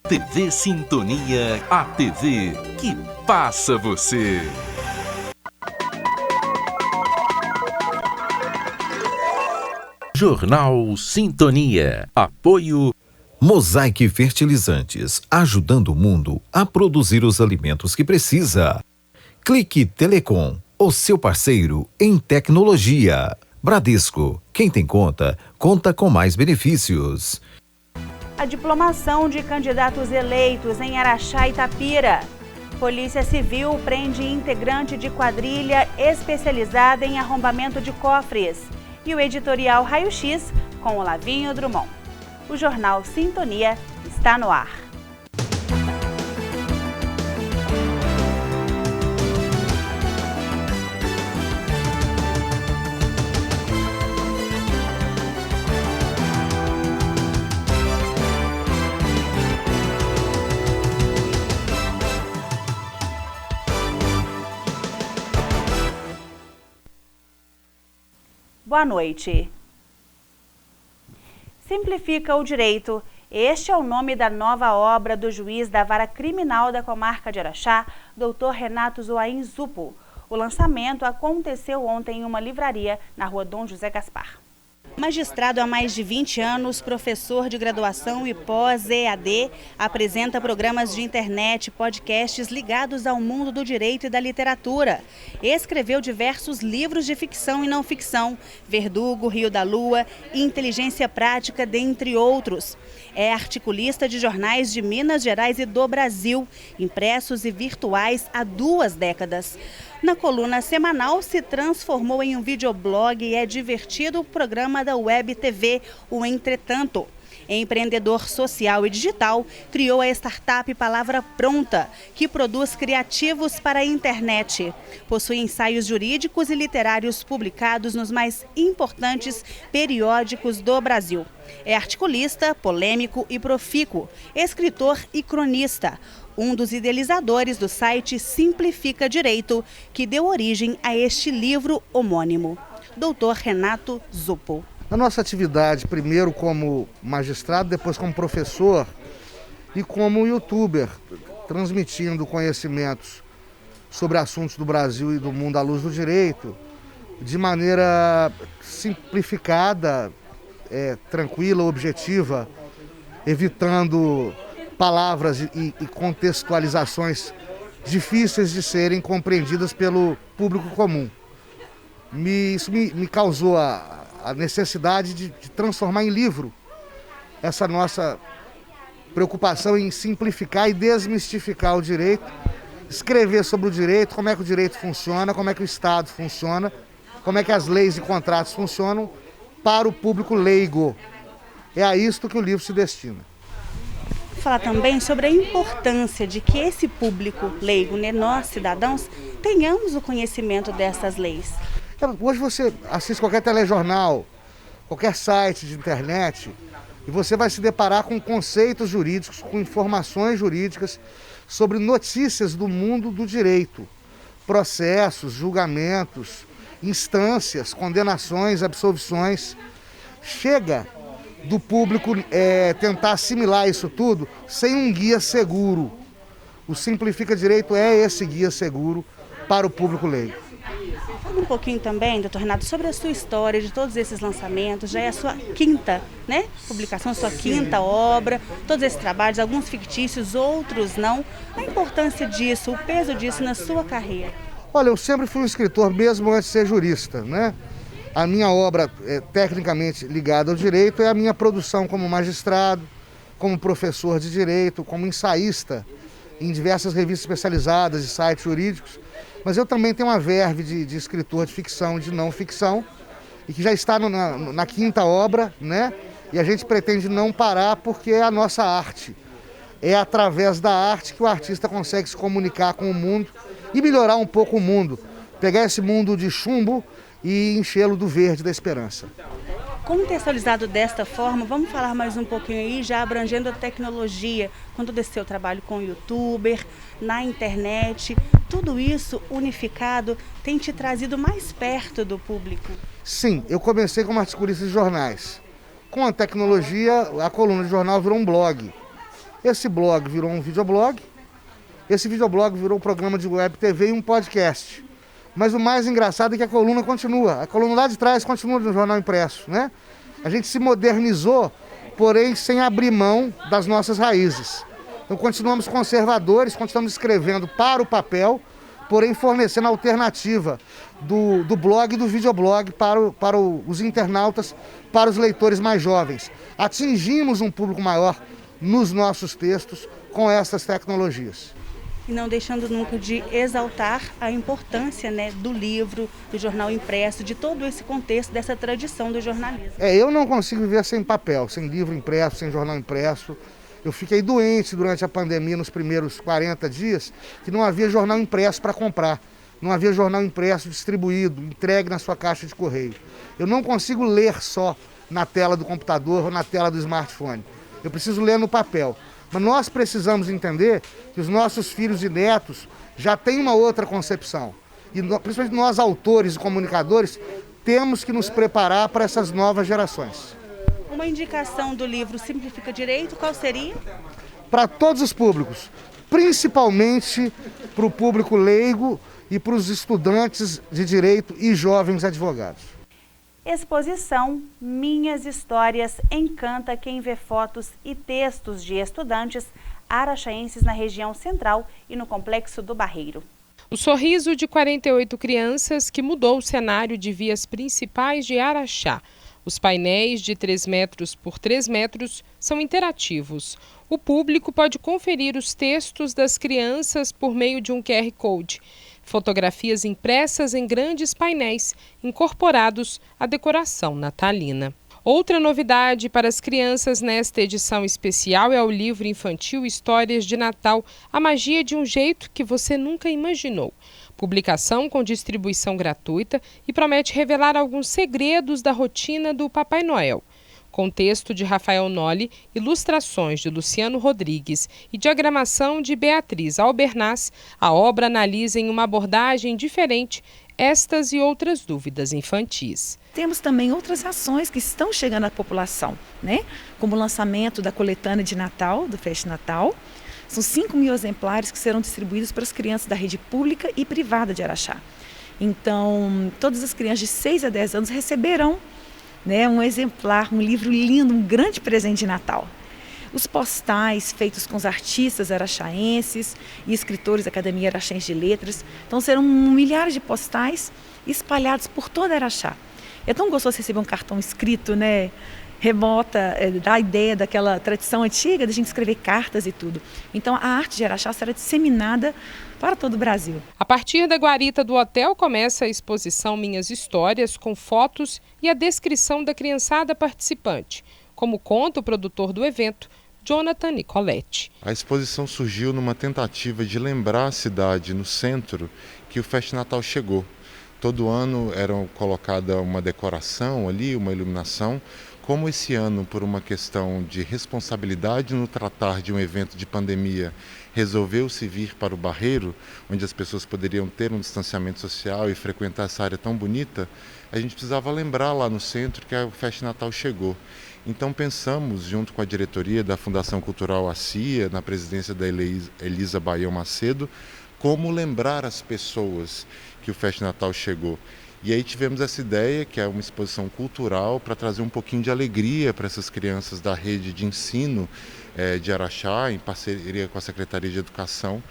TV Sintonia, a TV que passa você. Jornal Sintonia. Apoio Mosaic Fertilizantes, ajudando o mundo a produzir os alimentos que precisa. Clique Telecom, o seu parceiro em tecnologia. Bradesco, quem tem conta, conta com mais benefícios. A diplomação de candidatos eleitos em Araxá e Itapira. Polícia Civil prende integrante de quadrilha especializada em arrombamento de cofres. E o editorial Raio X com Olavinho Drummond. O Jornal Sintonia está no ar. Boa noite. Simplifica o direito. Este é o nome da nova obra do juiz da Vara Criminal da Comarca de Araxá, Dr. Renato Zoain Zupo. O lançamento aconteceu ontem em uma livraria na rua Dom José Gaspar. Magistrado há mais de 20 anos, professor de graduação e pós-EAD, apresenta programas de internet, podcasts ligados ao mundo do direito e da literatura. Escreveu diversos livros de ficção e não ficção, Verdugo, Rio da Lua, Inteligência Prática, dentre outros. É articulista de jornais de Minas Gerais e do Brasil, impressos e virtuais há 2 décadas. Na coluna semanal, se transformou em um videoblog e é divertido o programa da Web TV, o Entretanto. Empreendedor social e digital, criou a startup Palavra Pronta, que produz criativos para a internet. Possui ensaios jurídicos e literários publicados nos mais importantes periódicos do Brasil. É articulista, polêmico e profícuo, escritor e cronista. Um dos idealizadores do site Simplifica Direito, que deu origem a este livro homônimo. Dr. Renato Zupo. Na nossa atividade, primeiro como magistrado, depois como professor e como youtuber, transmitindo conhecimentos sobre assuntos do Brasil e do mundo à luz do direito, de maneira simplificada, tranquila, objetiva, evitando palavras e contextualizações difíceis de serem compreendidas pelo público comum. Isso me causou a necessidade de transformar em livro essa nossa preocupação em simplificar e desmistificar o direito, escrever sobre o direito, como é que o direito funciona, como é que o Estado funciona, como é que as leis e contratos funcionam para o público leigo. É a isto que o livro se destina. Falar também sobre a importância de que esse público leigo, nós cidadãos, tenhamos o conhecimento dessas leis. Hoje você assiste qualquer telejornal, qualquer site de internet, e você vai se deparar com conceitos jurídicos, com informações jurídicas sobre notícias do mundo do direito, processos, julgamentos, instâncias, condenações, absolvições. Chega do público tentar assimilar isso tudo sem um guia seguro. O Simplifica Direito é esse guia seguro para o público leigo. Fala um pouquinho também, doutor Renato, sobre a sua história de todos esses lançamentos. Já é a sua quinta, publicação, sua quinta obra, todos esses trabalhos, alguns fictícios, outros não. A importância disso, o peso disso na sua carreira? Olha, eu sempre fui um escritor, mesmo antes de ser jurista, A minha obra, tecnicamente ligada ao direito, é a minha produção como magistrado, como professor de direito, como ensaísta em diversas revistas especializadas e sites jurídicos. Mas eu também tenho uma verve de escritor de ficção e de não ficção, e que já está na quinta obra, E a gente pretende não parar porque é a nossa arte. É através da arte que o artista consegue se comunicar com o mundo e melhorar um pouco o mundo. Pegar esse mundo de chumbo e enchê-lo do verde da esperança. Contextualizado desta forma, vamos falar mais um pouquinho aí, já abrangendo a tecnologia, com todo esse seu trabalho com youtuber, na internet, tudo isso unificado tem te trazido mais perto do público? Sim, eu comecei como articulista de jornais. Com a tecnologia, a coluna de jornal virou um blog. Esse blog virou um videoblog, esse videoblog virou um programa de web TV e um podcast. Mas o mais engraçado é que a coluna continua. A coluna lá de trás continua no jornal impresso, né? A gente se modernizou, porém sem abrir mão das nossas raízes. Então continuamos conservadores, continuamos escrevendo para o papel, porém fornecendo a alternativa do blog e do videoblog para os internautas, para os leitores mais jovens. Atingimos um público maior nos nossos textos com essas tecnologias. E não deixando nunca de exaltar a importância, né, do livro, do jornal impresso, de todo esse contexto dessa tradição do jornalismo. Eu não consigo viver sem papel, sem livro impresso, sem jornal impresso. Eu fiquei doente durante a pandemia, nos primeiros 40 dias, que não havia jornal impresso para comprar. Não havia jornal impresso distribuído, entregue na sua caixa de correio. Eu não consigo ler só na tela do computador ou na tela do smartphone. Eu preciso ler no papel. Mas nós precisamos entender que os nossos filhos e netos já têm uma outra concepção. E principalmente nós, autores e comunicadores, temos que nos preparar para essas novas gerações. Uma indicação do livro Simplifica Direito, qual seria? Para todos os públicos, principalmente para o público leigo e para os estudantes de direito e jovens advogados. Exposição Minhas Histórias encanta quem vê fotos e textos de estudantes araxaenses na região central e no Complexo do Barreiro. O sorriso de 48 crianças que mudou o cenário de vias principais de Araxá. Os painéis de 3 metros por 3 metros são interativos. O público pode conferir os textos das crianças por meio de um QR Code. Fotografias impressas em grandes painéis, incorporados à decoração natalina. Outra novidade para as crianças nesta edição especial é o livro infantil Histórias de Natal, a magia de um jeito que você nunca imaginou. Publicação com distribuição gratuita e promete revelar alguns segredos da rotina do Papai Noel. Com texto de Rafael Noli, ilustrações de Luciano Rodrigues e diagramação de Beatriz Albernaz, a obra analisa em uma abordagem diferente estas e outras dúvidas infantis. Temos também outras ações que estão chegando à população, né? Como o lançamento da coletânea de Natal, do Fest Natal. São 5.000 exemplares que serão distribuídos para as crianças da rede pública e privada de Araxá. Então, todas as crianças de 6 a 10 anos receberão, né, um exemplar, um livro lindo, um grande presente de Natal. Os postais feitos com os artistas araxaenses e escritores da Academia Araxaense de Letras. Então serão milhares de postais espalhados por toda Araxá. É tão gostoso receber um cartão escrito, né? Remota, dá a ideia daquela tradição antiga de a gente escrever cartas e tudo. Então a arte de Araxá será disseminada para todo o Brasil. A partir da guarita do hotel começa a exposição Minhas Histórias, com fotos e a descrição da criançada participante, como conta o produtor do evento, Jonathan Nicoletti. A exposição surgiu numa tentativa de lembrar a cidade, no centro, que o Fest Natal chegou. Todo ano era colocada uma decoração ali, uma iluminação. Como esse ano, por uma questão de responsabilidade no tratar de um evento de pandemia, resolveu-se vir para o Barreiro, onde as pessoas poderiam ter um distanciamento social e frequentar essa área tão bonita, a gente precisava lembrar lá no centro que o Fest Natal chegou. Então pensamos, junto com a diretoria da Fundação Cultural ACIA, na presidência da Elisa Baião Macedo, como lembrar as pessoas que o Fest Natal chegou. E aí tivemos essa ideia, que é uma exposição cultural, para trazer um pouquinho de alegria para essas crianças da rede de ensino de Araxá, em parceria com a Secretaria de Educação,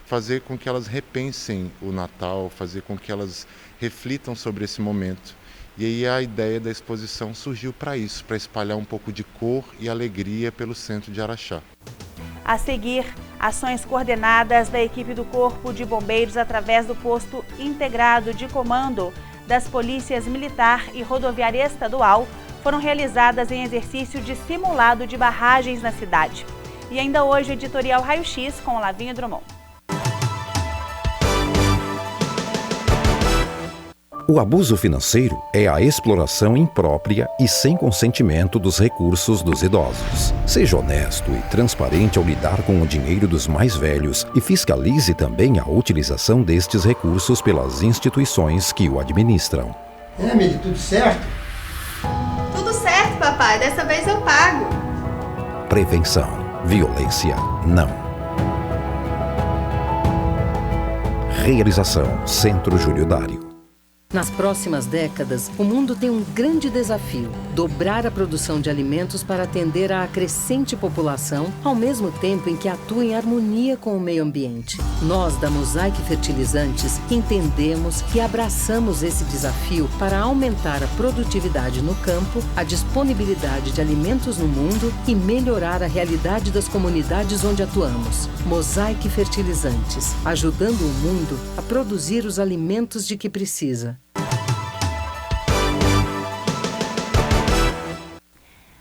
fazer com que elas repensem o Natal, fazer com que elas reflitam sobre esse momento. E aí a ideia da exposição surgiu para isso, para espalhar um pouco de cor e alegria pelo centro de Araxá. A seguir, ações coordenadas da equipe do Corpo de Bombeiros através do posto integrado de comando das Polícias Militar e Rodoviária Estadual foram realizadas em exercício de simulado de barragens na cidade. E ainda hoje o editorial Raio X com Lavinho Drummond. O abuso financeiro é a exploração imprópria e sem consentimento dos recursos dos idosos. Seja honesto e transparente ao lidar com o dinheiro dos mais velhos e fiscalize também a utilização destes recursos pelas instituições que o administram. Emily, tudo certo? Tudo certo, papai. Dessa vez eu pago. Prevenção. Violência, não. Realização Centro Júlio Dário. Nas próximas décadas, o mundo tem um grande desafio: dobrar a produção de alimentos para atender à crescente população, ao mesmo tempo em que atua em harmonia com o meio ambiente. Nós, da Mosaic Fertilizantes, entendemos e abraçamos esse desafio para aumentar a produtividade no campo, a disponibilidade de alimentos no mundo e melhorar a realidade das comunidades onde atuamos. Mosaic Fertilizantes, ajudando o mundo a produzir os alimentos de que precisa.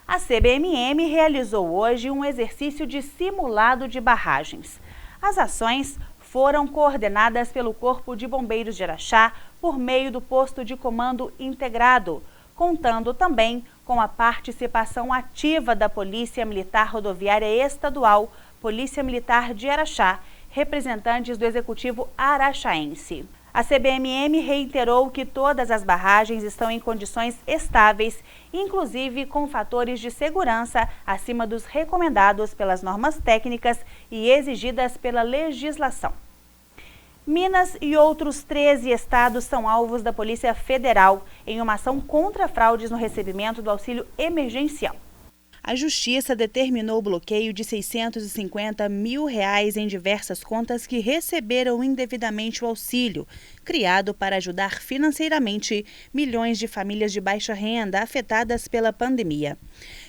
A CBMM realizou hoje um exercício de simulado de barragens. As ações foram coordenadas pelo Corpo de Bombeiros de Araxá por meio do Posto de Comando Integrado, contando também com a participação ativa da Polícia Militar Rodoviária Estadual, Polícia Militar de Araxá, representantes do Executivo araxaense. A CBMM reiterou que todas as barragens estão em condições estáveis, inclusive com fatores de segurança acima dos recomendados pelas normas técnicas e exigidas pela legislação. Minas e outros 13 estados são alvos da Polícia Federal em uma ação contra fraudes no recebimento do auxílio emergencial. A Justiça determinou o bloqueio de R$650 mil em diversas contas que receberam indevidamente o auxílio, criado para ajudar financeiramente milhões de famílias de baixa renda afetadas pela pandemia.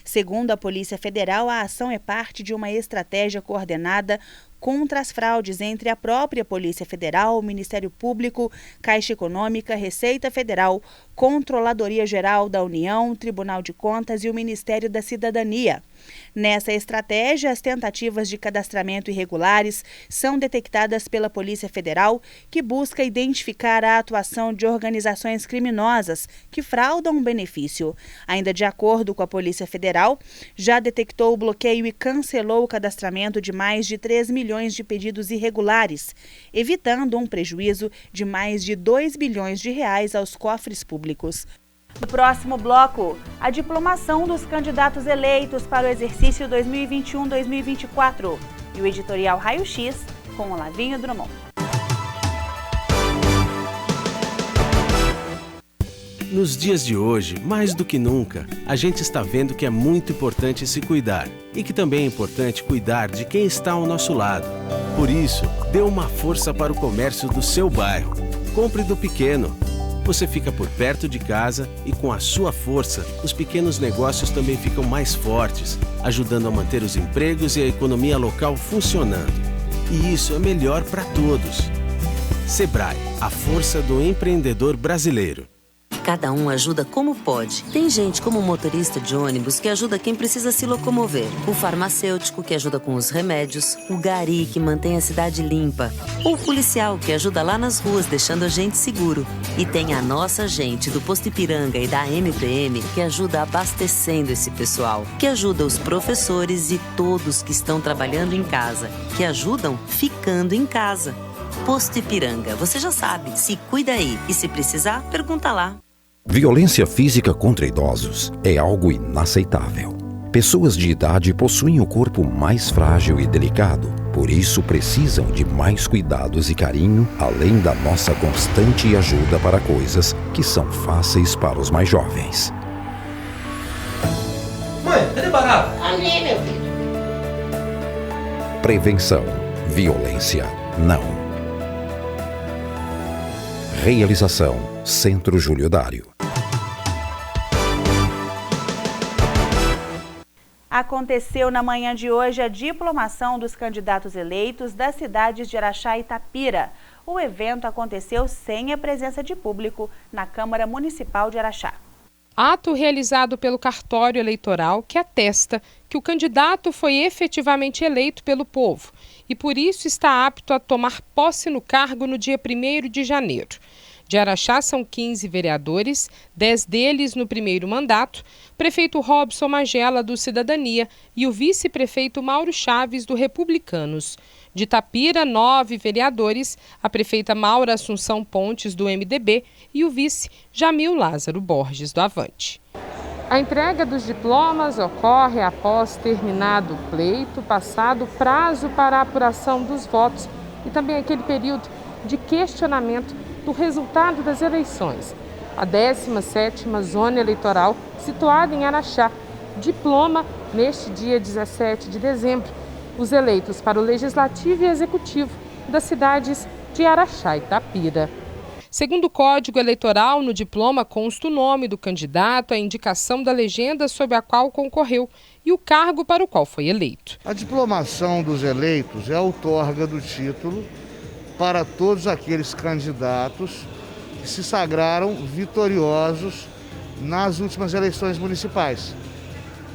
Segundo a Polícia Federal, a ação é parte de uma estratégia coordenada contra as fraudes entre a própria Polícia Federal, o Ministério Público, Caixa Econômica, Receita Federal, Controladoria Geral da União, Tribunal de Contas e o Ministério da Cidadania. Nessa estratégia, as tentativas de cadastramento irregulares são detectadas pela Polícia Federal, que busca identificar a atuação de organizações criminosas que fraudam o benefício. Ainda de acordo com a Polícia Federal, já detectou o bloqueio e cancelou o cadastramento de mais de 3 milhões de pedidos irregulares, evitando um prejuízo de mais de R$2 bilhões aos cofres públicos. No próximo bloco, a diplomação dos candidatos eleitos para o exercício 2021-2024 e o editorial Raio X com Olavinho Drummond. Nos dias de hoje, mais do que nunca, a gente está vendo que é muito importante se cuidar e que também é importante cuidar de quem está ao nosso lado. Por isso, dê uma força para o comércio do seu bairro. Compre do pequeno. Você fica por perto de casa e com a sua força, os pequenos negócios também ficam mais fortes, ajudando a manter os empregos e a economia local funcionando. E isso é melhor para todos. Sebrae, a força do empreendedor brasileiro. Cada um ajuda como pode. Tem gente como o motorista de ônibus que ajuda quem precisa se locomover, o farmacêutico que ajuda com os remédios, o gari que mantém a cidade limpa, ou o policial que ajuda lá nas ruas deixando a gente seguro. E tem a nossa gente do Posto Ipiranga e da MPM que ajuda abastecendo esse pessoal, que ajuda os professores e todos que estão trabalhando em casa, que ajudam ficando em casa. Posto Ipiranga, você já sabe, se cuida aí e se precisar, pergunta lá. Violência física contra idosos é algo inaceitável. Pessoas de idade possuem o corpo mais frágil e delicado, por isso precisam de mais cuidados e carinho, além da nossa constante ajuda para coisas que são fáceis para os mais jovens. Mãe, cadê barato? Ali, meu filho. Prevenção. Violência não. Realização Centro Júlio Dário. Aconteceu na manhã de hoje a diplomação dos candidatos eleitos das cidades de Araxá e Itapira. O evento aconteceu sem a presença de público na Câmara Municipal de Araxá. Ato realizado pelo cartório eleitoral que atesta que o candidato foi efetivamente eleito pelo povo e por isso está apto a tomar posse no cargo no dia 1º de janeiro. De Araxá são 15 vereadores, 10 deles no primeiro mandato, prefeito Robson Magela, do Cidadania, e o vice-prefeito Mauro Chaves, do Republicanos. De Itapira, 9 vereadores, a prefeita Maura Assunção Pontes, do MDB, e o vice Jamil Lázaro Borges, do Avante. A entrega dos diplomas ocorre após terminado o pleito, passado o prazo para a apuração dos votos e também aquele período de questionamento do resultado das eleições. A 17ª Zona Eleitoral, situada em Araxá, diploma neste dia 17 de dezembro os eleitos para o Legislativo e Executivo das cidades de Araxá e Itapira. Segundo o Código Eleitoral, no diploma consta o nome do candidato, a indicação da legenda sob a qual concorreu e o cargo para o qual foi eleito. A diplomação dos eleitos é a outorga do título para todos aqueles candidatos que se sagraram vitoriosos nas últimas eleições municipais.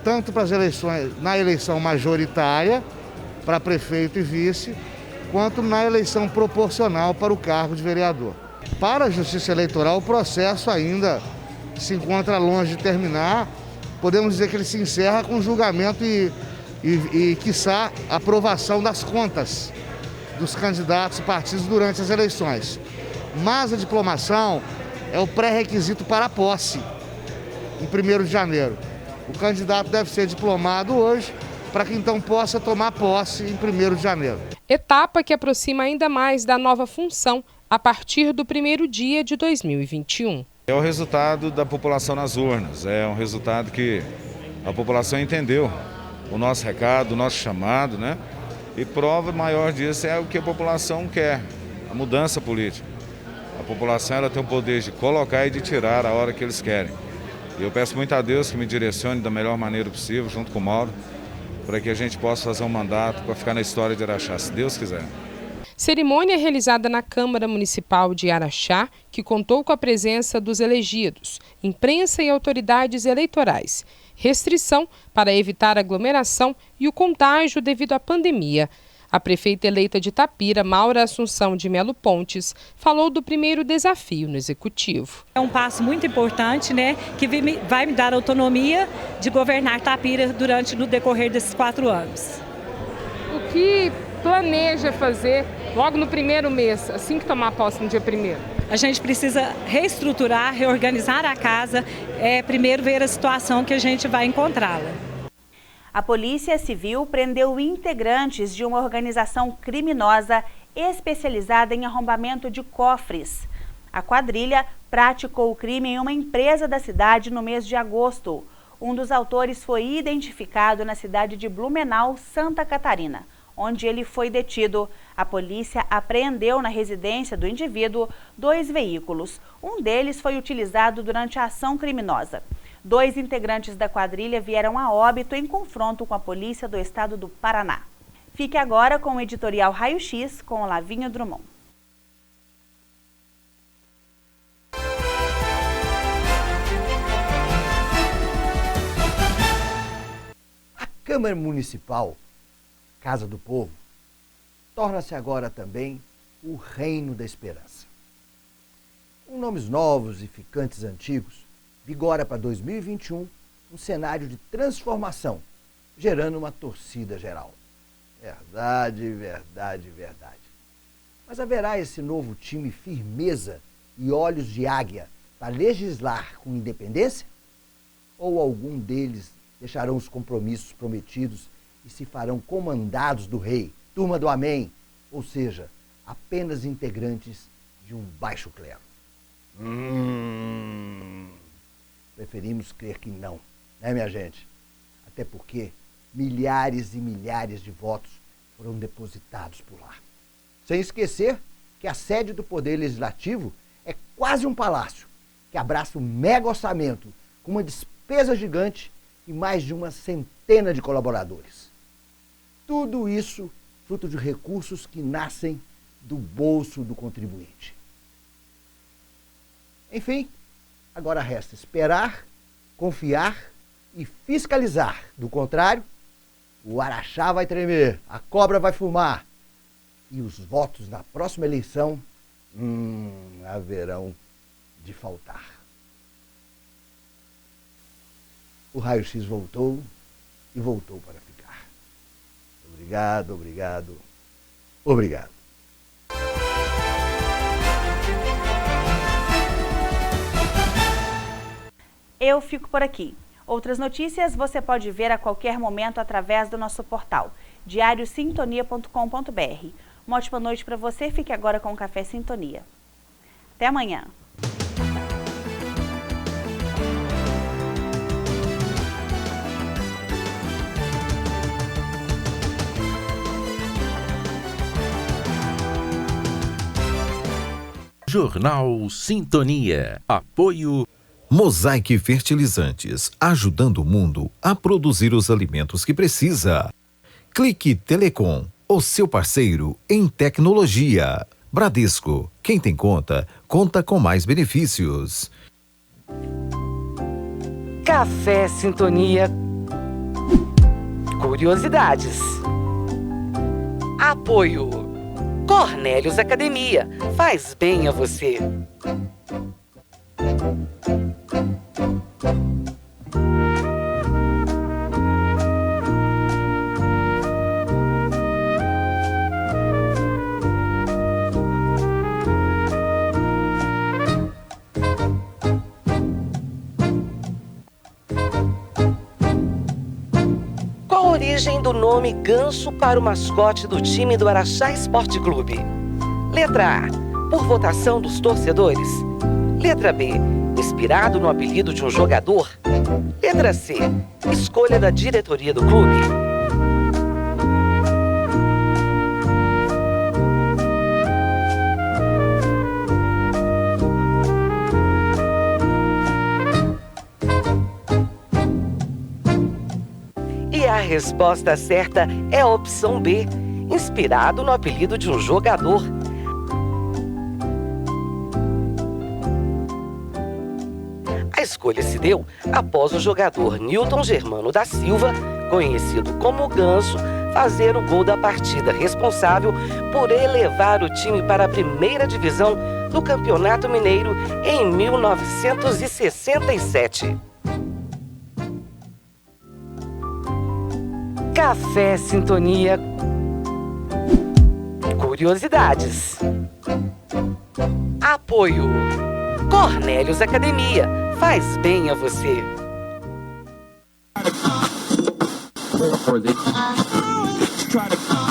Tanto para as eleições, na eleição majoritária, para prefeito e vice, quanto na eleição proporcional para o cargo de vereador. Para a Justiça Eleitoral, o processo ainda se encontra longe de terminar. Podemos dizer que ele se encerra com julgamento e quiçá, aprovação das contas dos candidatos e partidos durante as eleições. Mas a diplomação é o pré-requisito para a posse, em 1º de janeiro. O candidato deve ser diplomado hoje, para que então possa tomar posse em 1º de janeiro. Etapa que aproxima ainda mais da nova função a partir do primeiro dia de 2021. É o resultado da população nas urnas, é um resultado que a população entendeu o nosso recado, o nosso chamado, né? E prova maior disso é o que a população quer, a mudança política. A população ela tem o poder de colocar e de tirar a hora que eles querem. E eu peço muito a Deus que me direcione da melhor maneira possível, junto com o Mauro, para que a gente possa fazer um mandato para ficar na história de Araxá, se Deus quiser. Cerimônia realizada na Câmara Municipal de Araxá, que contou com a presença dos elegidos, imprensa e autoridades eleitorais. Restrição para evitar aglomeração e o contágio devido à pandemia. A prefeita eleita de Itapira, Maura Assunção de Melo Pontes, falou do primeiro desafio no Executivo. É um passo muito importante, né, que vai me dar autonomia de governar Itapira no decorrer desses 4 anos. O que planeja fazer logo no primeiro mês, assim que tomar posse no dia 1º? A gente precisa reestruturar, reorganizar a casa, primeiro ver a situação que a gente vai encontrá-la. A Polícia Civil prendeu integrantes de uma organização criminosa especializada em arrombamento de cofres. A quadrilha praticou o crime em uma empresa da cidade no mês de agosto. Um dos autores foi identificado na cidade de Blumenau, Santa Catarina, onde ele foi detido. A polícia apreendeu na residência do indivíduo 2 veículos. Um deles foi utilizado durante a ação criminosa. 2 integrantes da quadrilha vieram a óbito em confronto com a polícia do estado do Paraná. Fique agora com o editorial Raio X com Lavinho Drummond. A Câmara Municipal, Casa do Povo, torna-se agora também o Reino da Esperança. Com nomes novos e ficantes antigos, vigora para 2021 um cenário de transformação, gerando uma torcida geral. Verdade, verdade, verdade. Mas haverá esse novo time firmeza e olhos de águia para legislar com independência? Ou algum deles deixarão os compromissos prometidos e se farão comandados do rei, turma do amém, ou seja, apenas integrantes de um baixo clero? Preferimos crer que não, né, minha gente? Até porque milhares e milhares de votos foram depositados por lá. Sem esquecer que a sede do Poder Legislativo é quase um palácio, que abraça um mega orçamento, com uma despesa gigante e mais de uma centena de colaboradores. Tudo isso fruto de recursos que nascem do bolso do contribuinte. Enfim, agora resta esperar, confiar e fiscalizar. Do contrário, o Araxá vai tremer, a cobra vai fumar e os votos na próxima eleição haverão de faltar. O Raio X voltou e voltou para ficar. Obrigado, obrigado, obrigado. Eu fico por aqui. Outras notícias você pode ver a qualquer momento através do nosso portal, diariosintonia.com.br. Uma ótima noite para você, fique agora com o Café Sintonia. Até amanhã. Jornal Sintonia. Apoio Mosaic Fertilizantes, ajudando o mundo a produzir os alimentos que precisa. Clique Telecom, o seu parceiro em tecnologia. Bradesco, quem tem conta, conta com mais benefícios. Café Sintonia. Curiosidades. Apoio Cornélios Academia, faz bem a você. Qual a origem do nome Ganso para o mascote do time do Araxá Esporte Clube? Letra A, por votação dos torcedores. Letra B, inspirado no apelido de um jogador. Letra C, escolha da diretoria do clube. E a resposta certa é a opção B, inspirado no apelido de um jogador. A escolha se deu após o jogador Nilton Germano da Silva, conhecido como Ganso, fazer o gol da partida, responsável por elevar o time para a primeira divisão do Campeonato Mineiro em 1967. Café Sintonia. Curiosidades. Apoio Cornélios Academia, faz bem a você. Try to